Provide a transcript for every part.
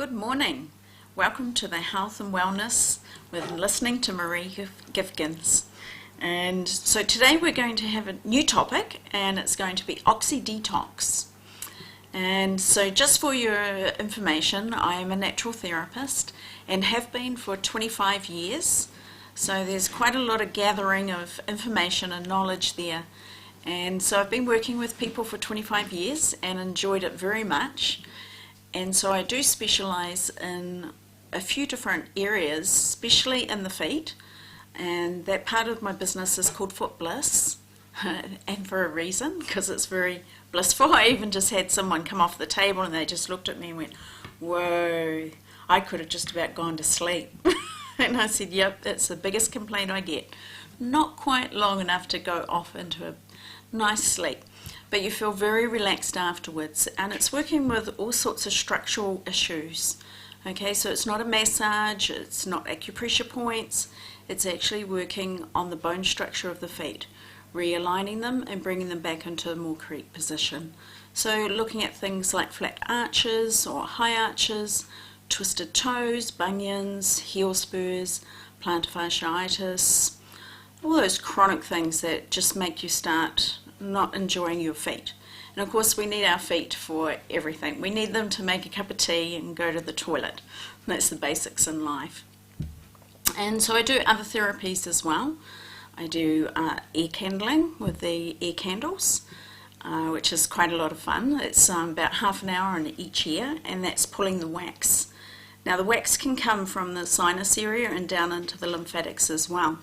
Good morning. Welcome to the Health and Wellness with listening to Maree Gifkins. And so today we're going to have a new topic, and it's going to be Oxy Detox. And so just for your information, I am a natural therapist and have been for 25 years. So there's quite a lot of gathering of information and knowledge there. And so I've been working with people for 25 years and enjoyed it very much. And so I do specialise in a few different areas, especially in the feet. And that part of my business is called Foot Bliss, and for a reason, because it's very blissful. I even just had someone come off the table and they just looked at me and went, "Whoa, I could have just about gone to sleep." And I said, "Yep, that's the biggest complaint I get. Not quite long enough to go off into a nice sleep." But you feel very relaxed afterwards, and it's working with all sorts of structural issues. Okay, so it's not a massage, it's not acupressure points, it's actually working on the bone structure of the feet, realigning them and bringing them back into a more correct position. So looking at things like flat arches or high arches, twisted toes, bunions, heel spurs, plantar fasciitis, all those chronic things that just make you start not enjoying your feet. And of course we need our feet for everything. We need them to make a cup of tea and go to the toilet. That's the basics in life. And so I do other therapies as well. I do air candling with the air candles, which is quite a lot of fun. It's about half an hour in each ear, and that's pulling the wax. Now the wax can come from the sinus area and down into the lymphatics as well.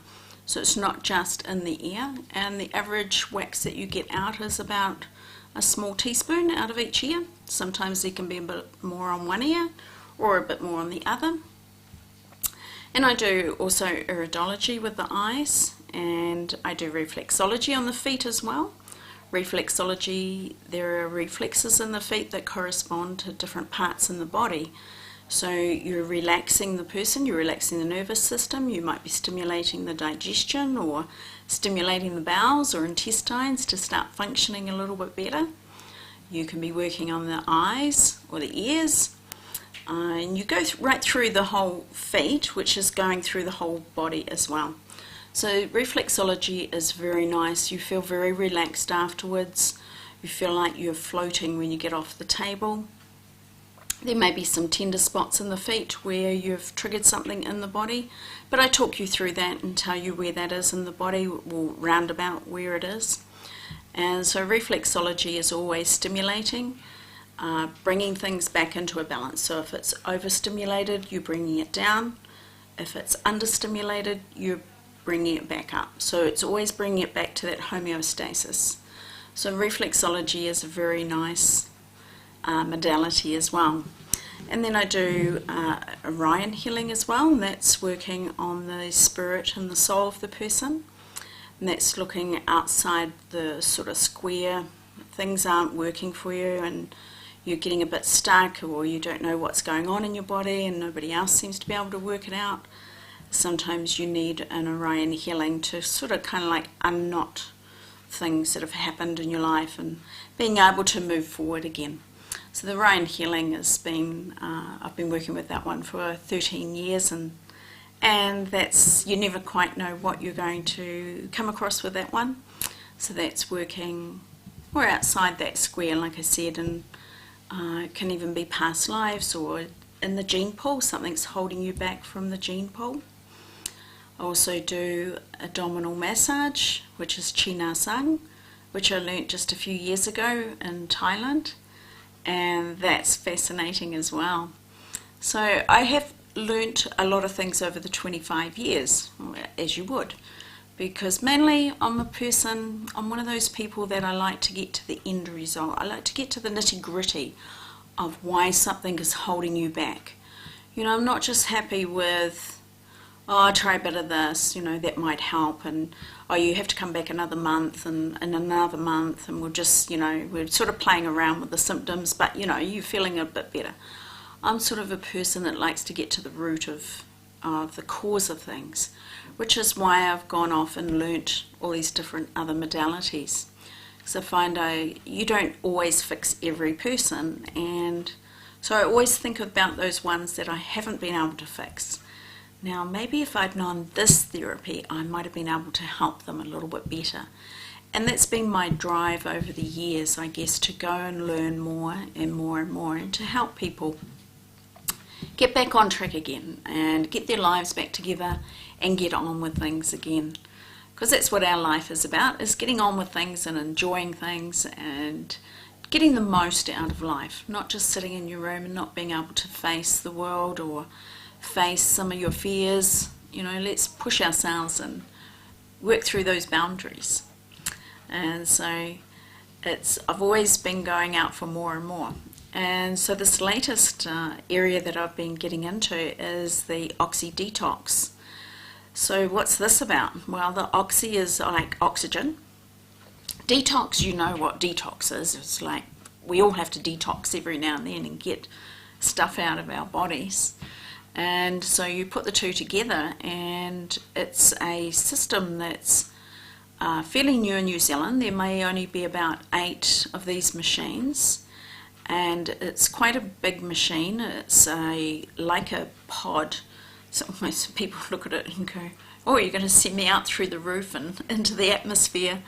So it's not just in the ear, and the average wax that you get out is about a small teaspoon out of each ear. Sometimes there can be a bit more on one ear or a bit more on the other. And I do also iridology with the eyes, and I do reflexology on the feet as well. Reflexology, there are reflexes in the feet that correspond to different parts in the body. So you're relaxing the person, you're relaxing the nervous system, you might be stimulating the digestion or stimulating the bowels or intestines to start functioning a little bit better. You can be working on the eyes or the ears, and you go right through the whole feet, which is going through the whole body as well. So reflexology is very nice. You feel very relaxed afterwards. You feel like you're floating when you get off the table. There may be some tender spots in the feet where you've triggered something in the body, but I talk you through that and tell you where that is in the body, or roundabout where it is. And so reflexology is always stimulating, bringing things back into a balance. So if it's overstimulated, you're bringing it down. If it's understimulated, you're bringing it back up. So it's always bringing it back to that homeostasis. So reflexology is a very nice modality as well. And then I do Orion healing as well, and that's working on the spirit and the soul of the person, and that's looking outside the sort of square. Things aren't working for you and you're getting a bit stuck, or you don't know what's going on in your body and nobody else seems to be able to work it out. Sometimes you need an Orion healing to sort of kind of like unknot things that have happened in your life and being able to move forward again. So the Orion healing has been, I've been working with that one for 13 years, and that's, you never quite know what you're going to come across with that one. So that's working, we're outside that square, like I said, and it can even be past lives or in the gene pool, something's holding you back from the gene pool. I also do abdominal massage, which is Chinasang, which I learnt just a few years ago in Thailand. And that's fascinating as well. So I have learnt a lot of things over the 25 years, as you would, because mainly I'm one of those people that I like to get to the end result. I like to get to the nitty-gritty of why something is holding you back. You know, I'm not just happy with, "Oh, I'll try a bit of this, you know, that might help," and "Oh, you have to come back another month and another month, and we'll just, you know, we're sort of playing around with the symptoms, but, you know, you're feeling a bit better." I'm sort of a person that likes to get to the root of the cause of things, which is why I've gone off and learnt all these different other modalities. Because I find you don't always fix every person, and So I always think about those ones that I haven't been able to fix. Now, maybe if I'd known this therapy, I might have been able to help them a little bit better. And that's been my drive over the years, I guess, to go and learn more and more and more, and to help people get back on track again and get their lives back together and get on with things again. Because that's what our life is about, is getting on with things and enjoying things and getting the most out of life, not just sitting in your room and not being able to face the world or face some of your fears. You know, let's push ourselves and work through those boundaries. And so I've always been going out for more and more. And so this latest area that I've been getting into is the Oxy Detox. So what's this about? Well, the oxy is like oxygen. Detox, you know what detox is. It's like we all have to detox every now and then and get stuff out of our bodies. And so you put the two together, and it's a system that's fairly new in New Zealand. There may only be about 8 of these machines, and it's quite a big machine. It's like a pod. So most people look at it and go, "Oh, you're going to send me out through the roof and into the atmosphere."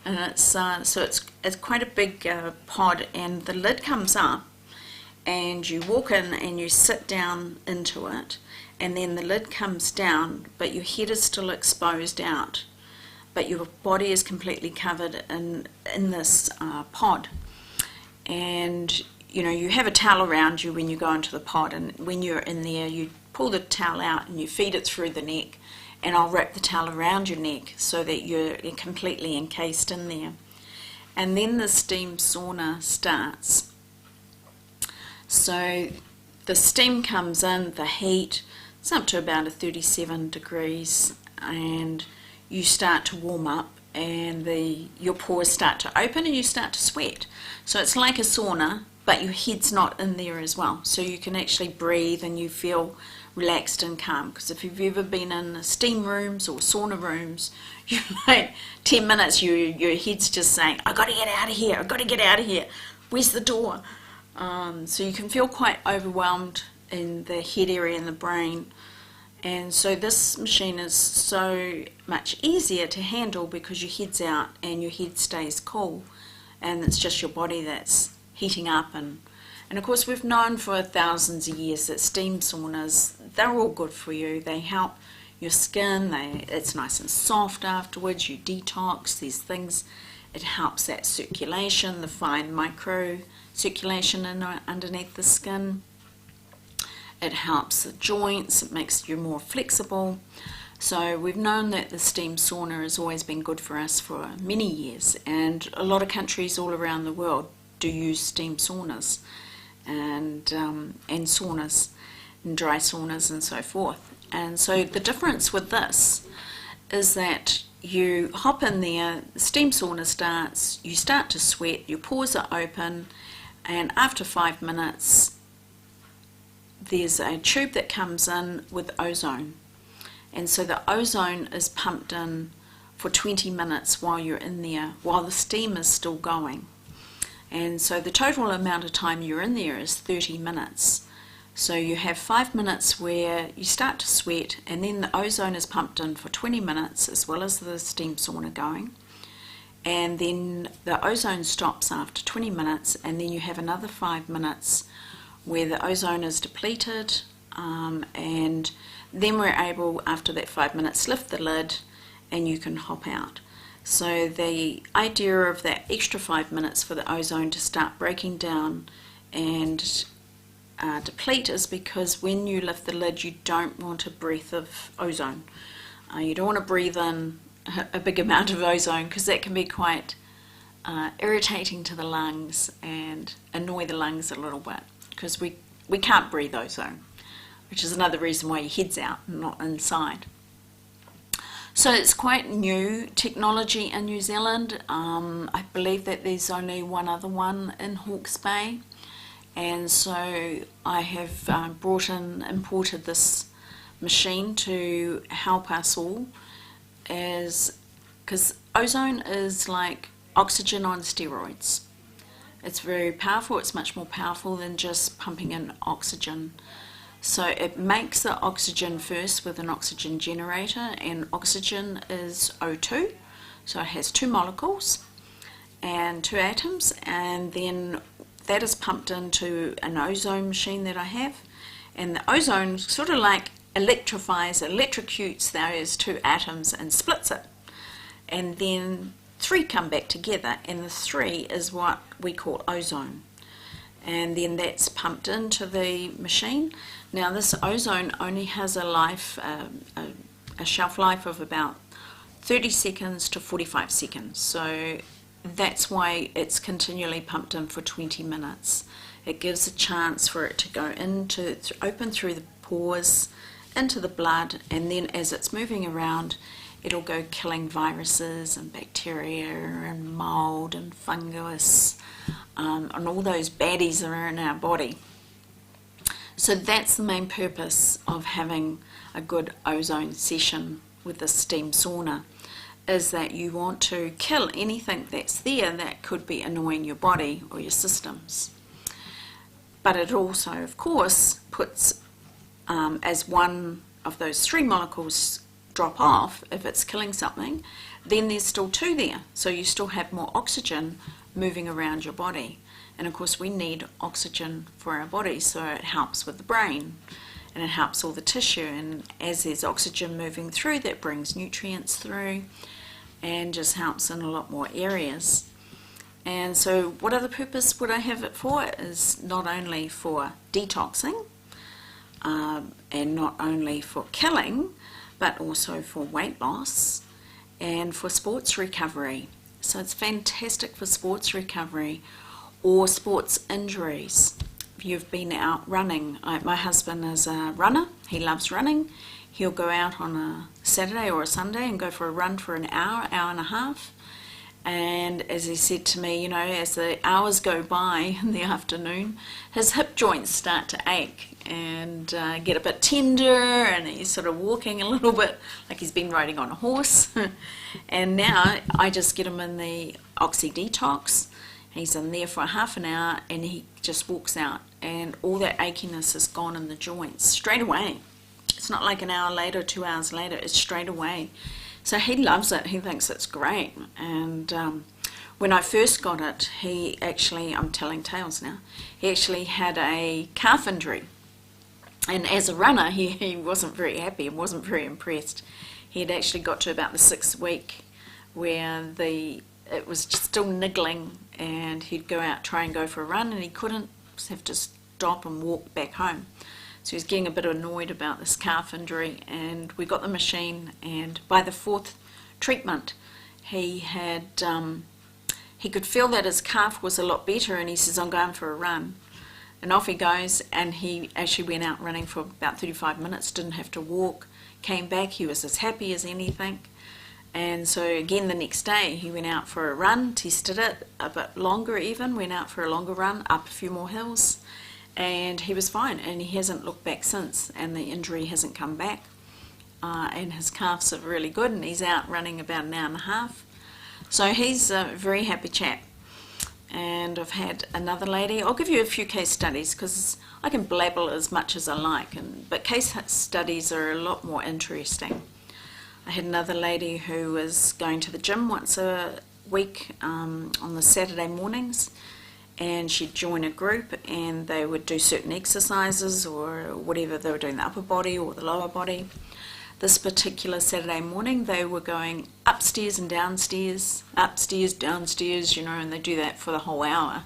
And it's quite a big pod, and the lid comes up, and you walk in and you sit down into it, and then the lid comes down, but your head is still exposed out, but your body is completely covered in this pod. And you know, you have a towel around you when you go into the pod, and when you're in there you pull the towel out and you feed it through the neck, and I'll wrap the towel around your neck so that you're completely encased in there. And then the steam sauna starts. So the steam comes in, the heat, it's up to about 37 degrees, and you start to warm up, and your pores start to open and you start to sweat. So it's like a sauna, but your head's not in there as well. So you can actually breathe and you feel relaxed and calm. Because if you've ever been in steam rooms or sauna rooms, you're like 10 minutes, your head's just saying, "I've got to get out of here, I've got to get out of here. Where's the door?" So you can feel quite overwhelmed in the head area and the brain. And so this machine is so much easier to handle because your head's out and your head stays cool, and it's just your body that's heating up. And of course we've known for thousands of years that steam saunas, they're all good for you. They help your skin, it's nice and soft afterwards, you detox these things. It helps that circulation, the fine micro circulation underneath the skin. It helps the joints, it makes you more flexible. So we've known that the steam sauna has always been good for us for many years, and a lot of countries all around the world do use steam saunas and saunas and dry saunas and so forth. And so the difference with this is that you hop in there, the steam sauna starts, you start to sweat, your pores are open, and after 5 minutes there's a tube that comes in with ozone, and so the ozone is pumped in for 20 minutes while you're in there, while the steam is still going. And so the total amount of time you're in there is 30 minutes. So you have 5 minutes where you start to sweat, and then the ozone is pumped in for 20 minutes as well as the steam sauna going, and then the ozone stops after 20 minutes, and then you have another 5 minutes where the ozone is depleted, and then we're able, after that 5 minutes, lift the lid and you can hop out. So the idea of that extra 5 minutes for the ozone to start breaking down and deplete is because when you lift the lid you don't want a breath of ozone. You don't want to breathe in a big amount of ozone, because that can be quite irritating to the lungs and annoy the lungs a little bit, because we can't breathe ozone, which is another reason why your head's out and not inside. So it's quite new technology in New Zealand. I believe that there's only one other one in Hawke's Bay, and so I have imported this machine to help us all, because ozone is like oxygen on steroids. It's very powerful. It's much more powerful than just pumping in oxygen. So it makes the oxygen first with an oxygen generator, and oxygen is O2, so it has 2 molecules and 2 atoms, and then that is pumped into an ozone machine that I have, and the ozone sort of like electrocutes those 2 atoms and splits it, and then 3 come back together, and the 3 is what we call ozone, and then that's pumped into the machine. Now this ozone only has a shelf life of about 30 seconds to 45 seconds, so that's why it's continually pumped in for 20 minutes. It gives a chance for it to go open through the pores into the blood, and then as it's moving around, it'll go killing viruses and bacteria and mold and fungus and all those baddies that are in our body. So that's the main purpose of having a good ozone session with the steam sauna, is that you want to kill anything that's there that could be annoying your body or your systems. But it also, of course, puts, as one of those 3 molecules drop off, if it's killing something, then there's still 2 there. So you still have more oxygen moving around your body. And of course we need oxygen for our body, so it helps with the brain and it helps all the tissue, and as there's oxygen moving through, that brings nutrients through and just helps in a lot more areas. And so what other purpose would I have it for? Is not only for detoxing and not only for killing, but also for weight loss and for sports recovery. So it's fantastic for sports recovery or sports injuries. If you've been out running, my husband is a runner, he loves running. He'll go out on a Saturday or a Sunday and go for a run for an hour and a half. And as he said to me, you know, as the hours go by in the afternoon, his hip joints start to ache and get a bit tender, and he's sort of walking a little bit like he's been riding on a horse. And now I just get him in the Oxy Detox. He's in there for half an hour and he just walks out, and all that achiness is gone in the joints straight away. It's not like an hour later, 2 hours later, it's straight away. So he loves it, he thinks it's great. And when I first got it, he actually, I'm telling tales now, he actually had a calf injury. And as a runner, he wasn't very happy and wasn't very impressed. He had actually got to about the 6th week where it was just still niggling, and he'd go out, try and go for a run, and he couldn't, just have to stop and walk back home. So he was getting a bit annoyed about this calf injury, and we got the machine, and by the 4th treatment he could feel that his calf was a lot better, and he says, I'm going for a run. And off he goes, and he actually went out running for about 35 minutes, didn't have to walk, came back, he was as happy as anything. And so again the next day he went out for a run, tested it a bit longer even, went out for a longer run, up a few more hills, and he was fine, and he hasn't looked back since, and the injury hasn't come back. And his calves are really good, and he's out running about an hour and a half. So he's a very happy chap. And I've had another lady, I'll give you a few case studies because I can blabble as much as I like, but case studies are a lot more interesting. I had another lady who was going to the gym once a week on the Saturday mornings, and she'd join a group and they would do certain exercises or whatever they were doing, the upper body or the lower body. This particular Saturday morning they were going upstairs and downstairs, upstairs, downstairs, you know, and they do that for the whole hour.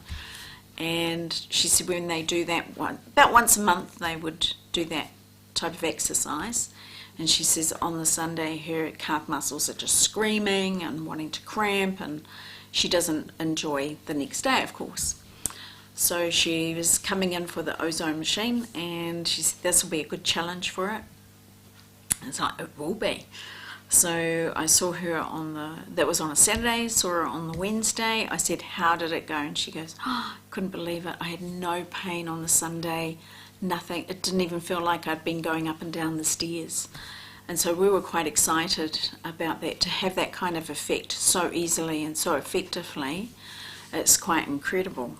And she said when they do that, about once a month they would do that type of exercise. And she says on the Sunday her calf muscles are just screaming and wanting to cramp, and she doesn't enjoy the next day, of course. So she was coming in for the Ozone Machine, and she said this will be a good challenge for it. And it's like, it will be. So I saw her that was on a Saturday, saw her on the Wednesday. I said, how did it go? And she goes, oh, I couldn't believe it. I had no pain on the Sunday, nothing. It didn't even feel like I'd been going up and down the stairs. And so we were quite excited about that, to have that kind of effect so easily and so effectively. It's quite incredible.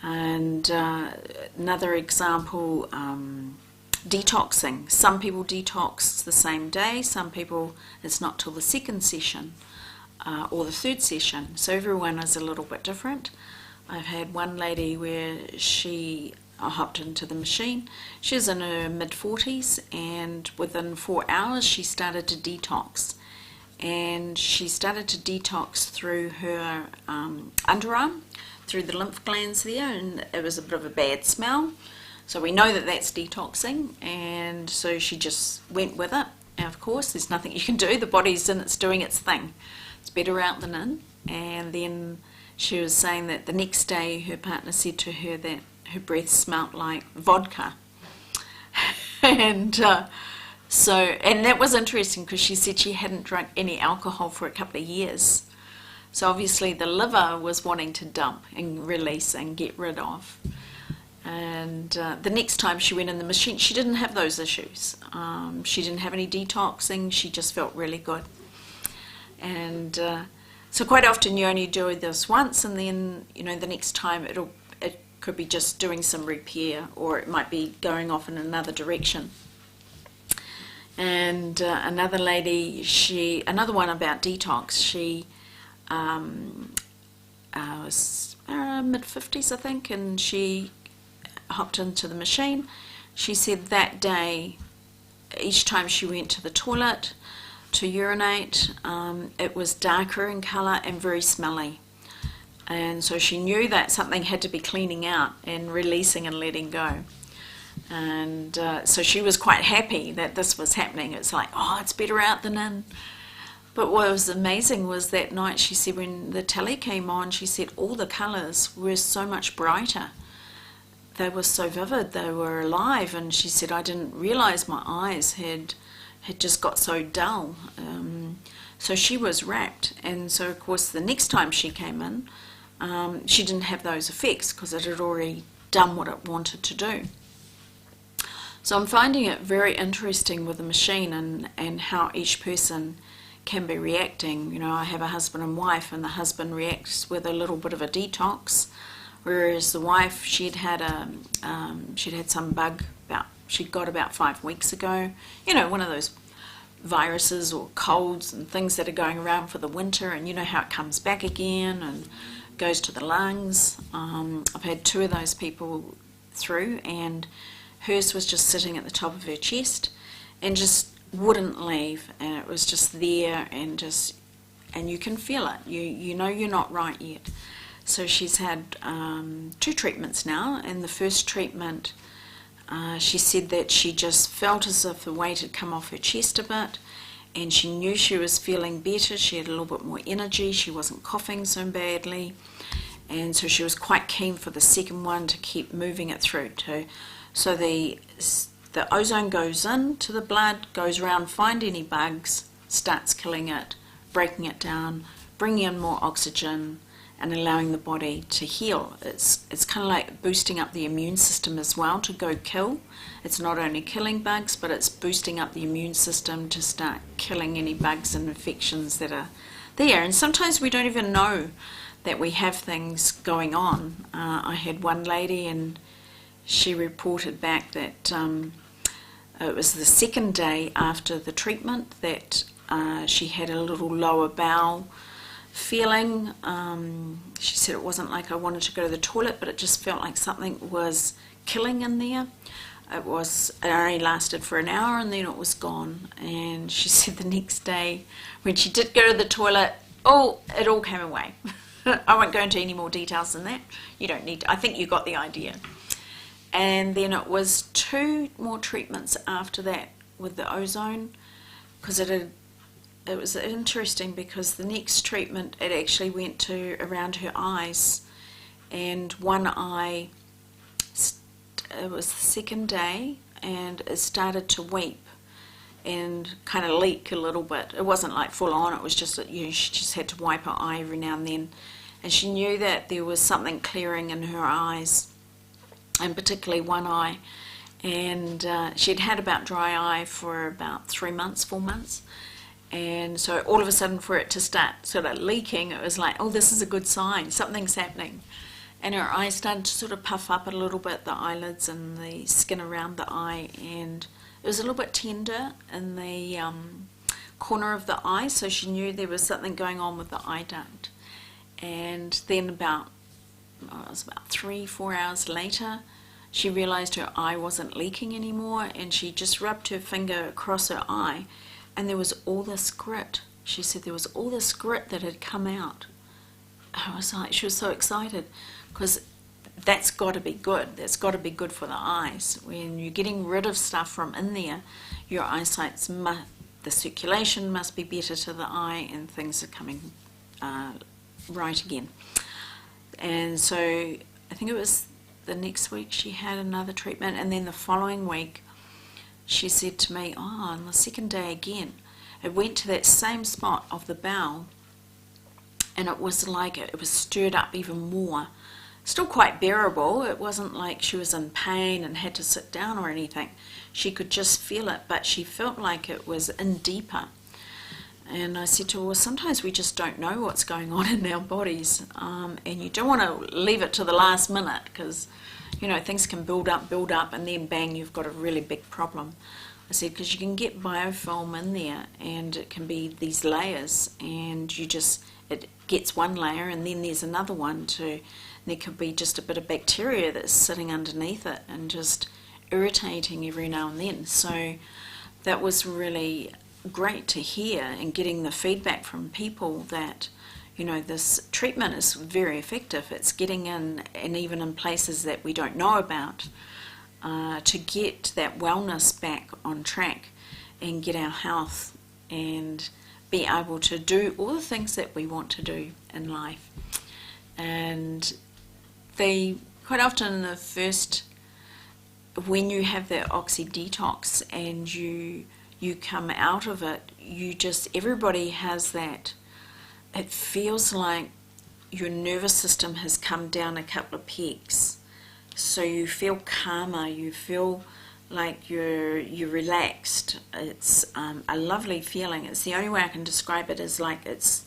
And another example, detoxing. Some people detox the same day, some people it's not till the second session or the third session. So everyone is a little bit different. I've had one lady where she hopped into the machine. She was in her mid-40s, and within 4 hours she started to detox. And she started to detox through her underarm, through the lymph glands there, and it was a bit of a bad smell. So we know that that's detoxing, and so she just went with it. And of course, there's nothing you can do. The body's in, it's doing its thing. It's better out than in. And then she was saying that the next day her partner said to her that her breath smelt like vodka. And and that was interesting because she said she hadn't drunk any alcohol for a couple of years. So obviously the liver was wanting to dump and release and get rid of. And the next time she went in the machine, she didn't have those issues. She didn't have any detoxing. She just felt really good. And so quite often you only do this once, and then the next time it could be just doing some repair, or it might be going off in another direction. And another lady, another one about detox, she was mid-50s, I think, and she hopped into the machine. She said that day, each time she went to the toilet to urinate, it was darker in colour and very smelly. And so she knew that something had to be cleaning out and releasing and letting go. And so she was quite happy that this was happening. It's like, oh, it's better out than in. But what was amazing was that night, she said, when the telly came on, she said all the colours were so much brighter. They were so vivid, they were alive. And she said, I didn't realise my eyes had just got so dull. So she was rapt. And so, of course, the next time she came in, she didn't have those effects because it had already done what it wanted to do. So I'm finding it very interesting with the machine and how each person can be reacting. I have a husband and wife, and the husband reacts with a little bit of a detox, whereas the wife, she'd had some bug she'd got about 5 weeks ago. One of those viruses or colds and things that are going around for the winter, and how it comes back again and goes to the lungs. I've had 2 of those people through, and hers was just sitting at the top of her chest and just wouldn't leave, and it was just there, and you can feel it. You know you're not right yet. So she's had 2 treatments now, and the first treatment, she said that she just felt as if the weight had come off her chest a bit, and she knew she was feeling better. She had a little bit more energy. She wasn't coughing so badly, and so she was quite keen for the second one to keep moving it through too. So the ozone goes into the blood, goes around, find any bugs, starts killing it, breaking it down, bringing in more oxygen, and allowing the body to heal. It's kind of like boosting up the immune system as well to go kill. It's not only killing bugs, but it's boosting up the immune system to start killing any bugs and infections that are there. And sometimes we don't even know that we have things going on. I had one lady, and she reported back that it was the second day after the treatment that she had a little lower bowel feeling. She said it wasn't like I wanted to go to the toilet, but it just felt like something was killing in there. It only lasted for an hour, and then it was gone. And she said the next day when she did go to the toilet, it all came away. I won't go into any more details than that. You don't need to. I think you got the idea. And then it was 2 more treatments after that with the ozone, because it was interesting because the next treatment, it actually went to around her eyes, and one eye, it was the second day, and it started to weep and kind of leak a little bit. It wasn't like full on, it was just that she just had to wipe her eye every now and then, and she knew that there was something clearing in her eyes, and particularly one eye. And she'd had about dry eye for about 3 months, 4 months. And so all of a sudden, for it to start sort of leaking, it was like, this is a good sign, something's happening. and her eyes started to sort of puff up a little bit, the eyelids and the skin around the eye, and it was a little bit tender in the corner of the eye, so she knew there was something going on with the eye duct. And then it was about 3-4 hours later, she realized her eye wasn't leaking anymore, and she just rubbed her finger across her eye, and there was all this grit. She said there was all this grit that had come out. I was like, she was so excited, because that's got to be good. That's got to be good for the eyes. When you're getting rid of stuff from in there, your eyesight's the circulation must be better to the eye, and things are coming right again. And so I think it was the next week she had another treatment, and then the following week she said to me, on the second day again, it went to that same spot of the bowel, and it was like it was stirred up even more. Still quite bearable. It wasn't like she was in pain and had to sit down or anything. She could just feel it, but she felt like it was in deeper. And I said to her, well, sometimes we just don't know what's going on in our bodies, and you don't want to leave it to the last minute, because things can build up, and then bang, you've got a really big problem. I said, because you can get biofilm in there, and it can be these layers, and it gets one layer, and then there's another one too. There could be just a bit of bacteria that's sitting underneath it and just irritating every now and then. So that was really great to hear, and getting the feedback from people that this treatment is very effective. It's getting in, and even in places that we don't know about, to get that wellness back on track and get our health and be able to do all the things that we want to do in life. And they quite often, when you have that Oxy Detox and you come out of it, everybody has that. It feels like your nervous system has come down a couple of pegs. So you feel calmer, you feel like you're relaxed. It's a lovely feeling. It's the only way I can describe it, is like it's,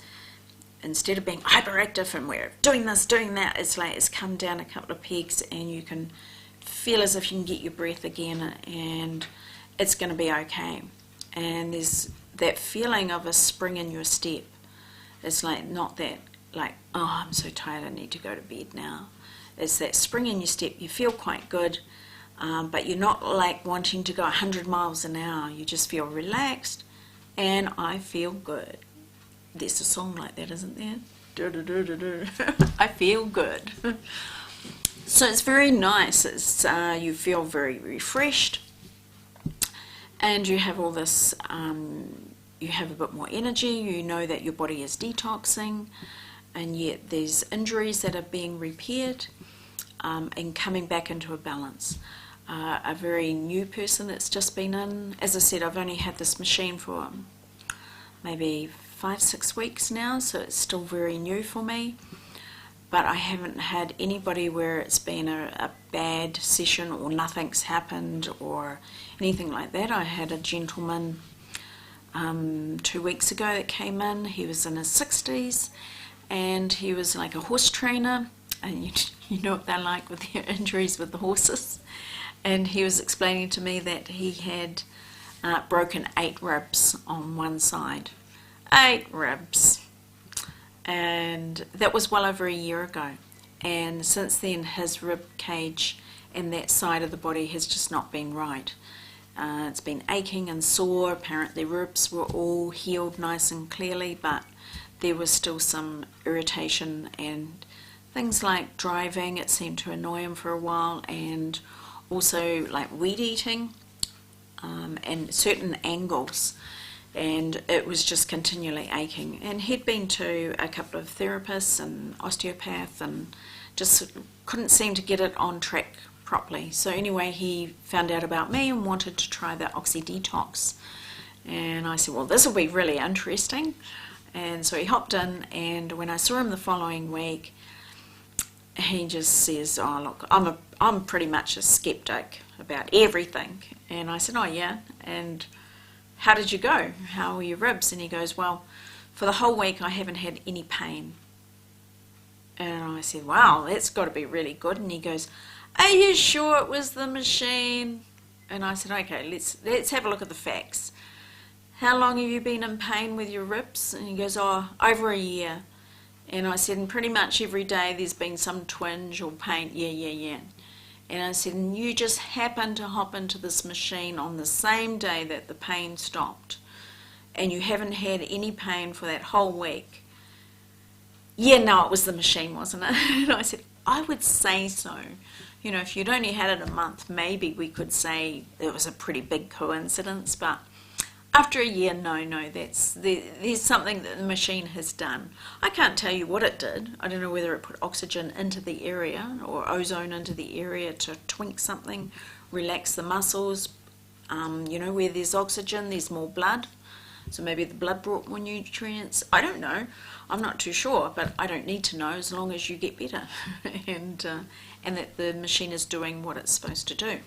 instead of being hyperactive and we're doing this, doing that, it's like it's come down a couple of pegs, and you can feel as if you can get your breath again, and it's going to be okay. And there's that feeling of a spring in your step. It's like not that like, oh, I'm so tired, I need to go to bed now. It's that spring in your step. You feel quite good, but you're not like wanting to go 100 miles an hour. You just feel relaxed, and I feel good. There's a song like that, isn't there? I feel good. So it's very nice. It's you feel very refreshed, and you have all this, you have a bit more energy. You know that your body is detoxing, and yet there's injuries that are being repaired and coming back into a balance. A very new person that's just been in, as I said, I've only had this machine for maybe 5-6 weeks now, so it's still very new for me, but I haven't had anybody where it's been a bad session or nothing's happened or anything like that. I had a gentleman 2 weeks ago that came in. He was in his 60s, and he was like a horse trainer, and you know what they're like with their injuries with the horses, and he was explaining to me that he had broken 8 ribs on one side. 8 ribs, and that was well over a year ago, and since then his rib cage and that side of the body has just not been right. It's been aching and sore. Apparently ribs were all healed nice and clearly, but there was still some irritation and things like driving. It seemed to annoy him for a while, and also like weed eating and certain angles, and it was just continually aching. And he'd been to a couple of therapists and osteopath and just couldn't seem to get it on track properly. So anyway, he found out about me and wanted to try the Oxy Detox, and I said, well, this will be really interesting. And so he hopped in, and when I saw him the following week, he just says, oh look, I'm pretty much a skeptic about everything. And I said, oh yeah, and how did you go? How were your ribs? And he goes, well, for the whole week I haven't had any pain. And I said, wow, that's got to be really good. And he goes, are you sure it was the machine? And I said, okay, let's have a look at the facts. How long have you been in pain with your ribs? And he goes, oh, over a year. And I said, and pretty much every day there's been some twinge or pain. Yeah. And I said, and you just happened to hop into this machine on the same day that the pain stopped, and you haven't had any pain for that whole week. Yeah, no, it was the machine, wasn't it? And I said, I would say so. You know, if you'd only had it a month, maybe we could say it was a pretty big coincidence, but after a year, no, there's something that the machine has done. I can't tell you what it did. I don't know whether it put oxygen into the area or ozone into the area to twink something, relax the muscles. You know, where there's oxygen, there's more blood. So maybe the blood brought more nutrients. I don't know. I'm not too sure, but I don't need to know as long as you get better and that the machine is doing what it's supposed to do.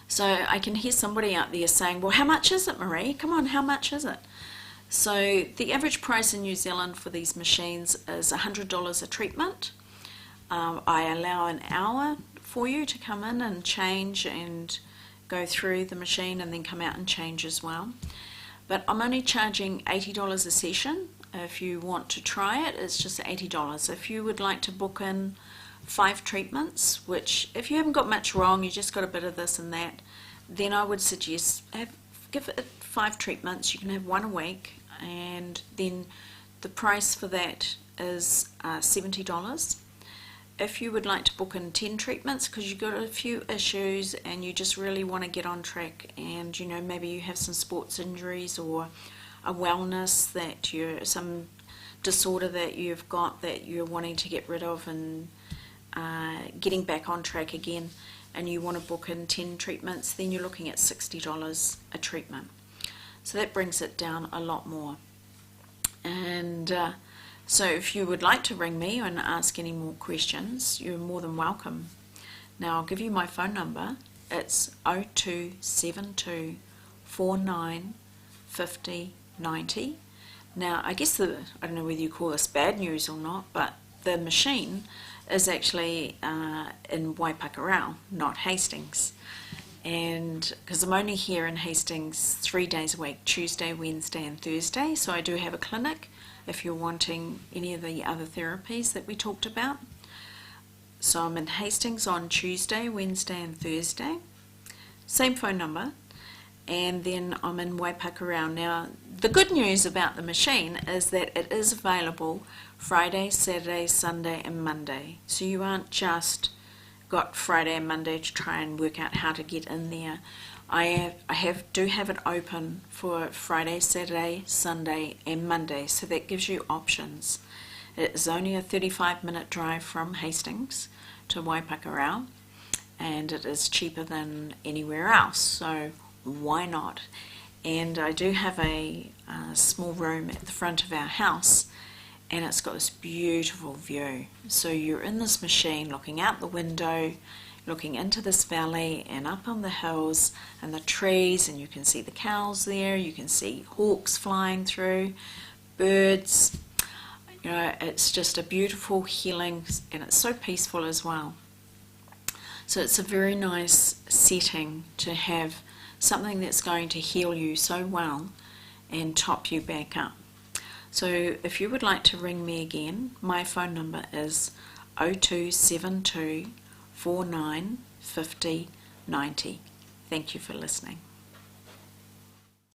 So I can hear somebody out there saying, well, how much is it, Maree? Come on, how much is it? So the average price in New Zealand for these machines is $100 a treatment. I allow an hour for you to come in and change and go through the machine and then come out and change as well. But I'm only charging $80 a session. If you want to try it, it's just $80. If you would like to book in 5 treatments, which if you haven't got much wrong, you just got a bit of this and that, then I would suggest give it 5 treatments. You can have 1 a week, and then the price for that is $70. If you would like to book in 10 treatments because you've got a few issues and you just really want to get on track, and you know, maybe you have some sports injuries or a wellness that some disorder that you've got that you're wanting to get rid of and getting back on track again, and you want to book in 10 treatments, then you're looking at $60 a treatment. So that brings it down a lot more. And so if you would like to ring me and ask any more questions, you're more than welcome. Now I'll give you my phone number. It's 0272 49 50 90. Now I guess I don't know whether you call this bad news or not, but the machine is actually in Waipakarau, not Hastings. And because I'm only here in Hastings 3 days a week, Tuesday, Wednesday and Thursday, so I do have a clinic if you're wanting any of the other therapies that we talked about. So I'm in Hastings on Tuesday, Wednesday and Thursday, same phone number, and then I'm in Waipakarau. Now the good news about the machine is that it is available Friday, Saturday, Sunday and Monday, so you aren't just got Friday and Monday to try and work out how to get in there. I do have it open for Friday, Saturday, Sunday and Monday, so that gives you options. It is only a 35-minute drive from Hastings to Waipakarau, and it is cheaper than anywhere else, so why not? And I do have a small room at the front of our house, and it's got this beautiful view. So you're in this machine looking out the window, looking into this valley and up on the hills and the trees, and you can see the cows there, you can see hawks flying through, birds. You know, it's just a beautiful healing, and it's so peaceful as well. So it's a very nice setting to have something that's going to heal you so well and top you back up. So if you would like to ring me again, my phone number is 0272 49 50 90. Thank you for listening.